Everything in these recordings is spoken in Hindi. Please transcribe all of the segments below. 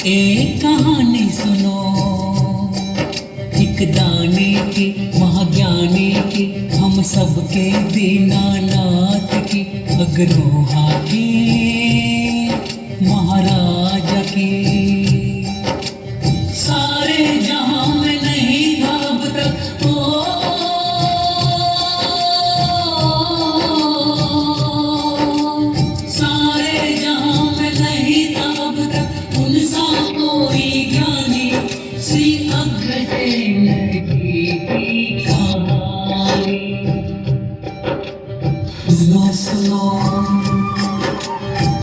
एक कहानी सुनो, एक दानी की महाज्ञानी की, हम सबके दीनानाथ की, अग्रोहा की महाराजा की। सारे जहां में नहीं था अब तक सारे जहां में नहीं था अब तक उनसा कोई ज्ञानी, श्री अग्रसेन जी की कहानी। सुनो सुनो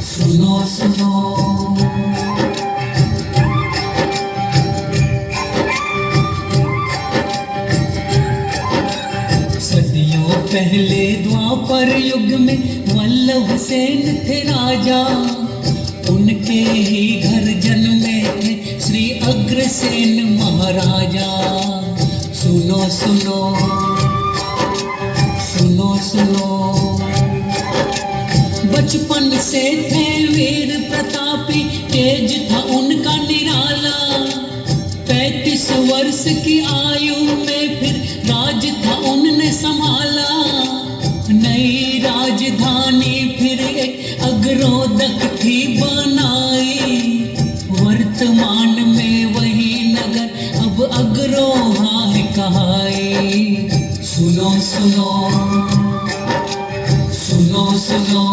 सुनो सुनो, सदियों पहले द्वापर युग में वल्लभ सेन थे राजा, उनके ही घर जन्मे थे श्री अग्रसेन महाराजा। सुनो सुनो सुनो सुनो, बचपन से थे वीर प्रतापी, तेज था उनका निराला। 35 वर्ष की आयु में फिर राज था उनने संभाला। नई राजधानी फिर एक अग्रोदक थी बनाई, वर्तमान में वही नगर अब अग्रोहा है कहाई। सुनो सुनो सुनो सुनो,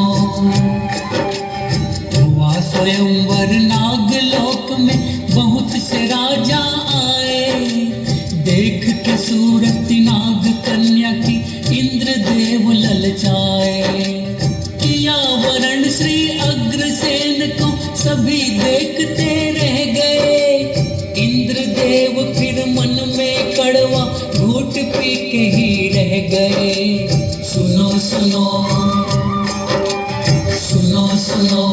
हुआ स्वयंवर नागलोक में बहुत से राजा आए, देख के सूरत नाग कन्या की इंद्रदेव ललचाए। किया वरण श्री अग्रसेन को सभी देखते रह गए, इंद्रदेव फिर मन में कड़वा घूट पी के ही रह गए। सुनो सुनो सुनो सुनो,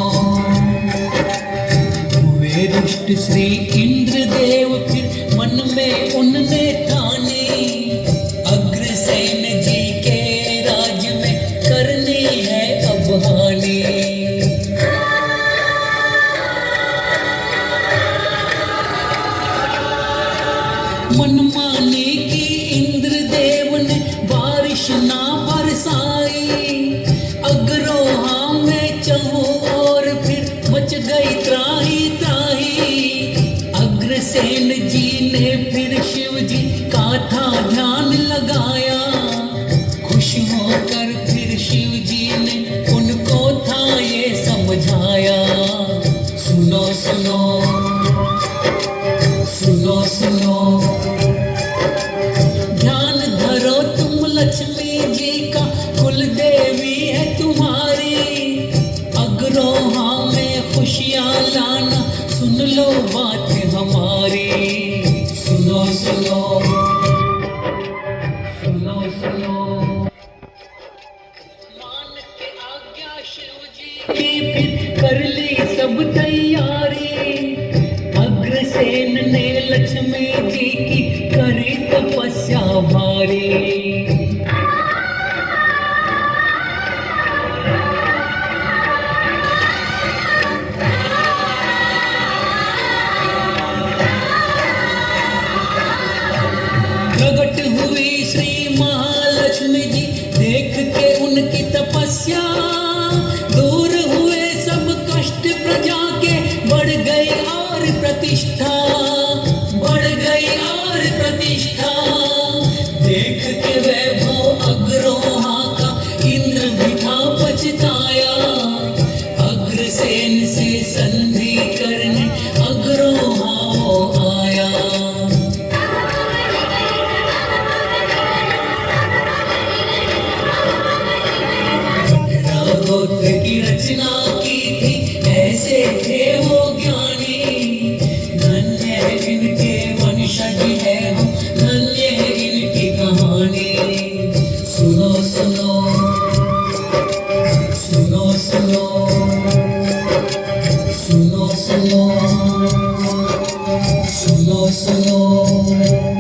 हुए रुष्ट श्री इंद्रदेव फिर मन में उनने ठानी, अग्रसेन जी के राज में करनी है अब हानि। मनमानी की इंद्रदेव ने बारिश ना बरसाई, अग्रोहा में चहु और फिर मच गई त्राही त्राही। अग्रसेन जी ने फिर शिव जी का था ध्यान लगाया, खुश होकर फिर शिव जी ने उनको था ये समझाया। सुनो सुनो सुनो सुनो, ध्यान धरो तुम लक्ष्मी जी का, कुल देवी है तुम्हारी। अग्रोहा में खुशियाँ लाना, सुन लो बात हमारी। सुनो सुनो सुनो सुनो, मान के आज्ञा शिव जी की फिर कर ली सब तैयारी। अग्रसेन ने लक्ष्मी जी की करी तपस्या भारी। प्रकट हुई श्री महालक्ष्मी जी, देख के उनकी तपस्या। दूर हुए सब कष्ट प्रजा के, बढ़ गई और प्रतिष्ठा, बढ़ गई और प्रतिष्ठा। देख के वैभव अग्रोहा का इंद्र भी था पछताया, अग्रसेन से संधि करने अग्रोहा वो आया। गोत्र की रचना की थी, ऐसे थे वो ज्ञानी। धन्य है इनके वंशज है हम, धन्य है इनकी कहानी। सुनो सुनो सुनो सुनो सुनो सुनो सुनो सुनो।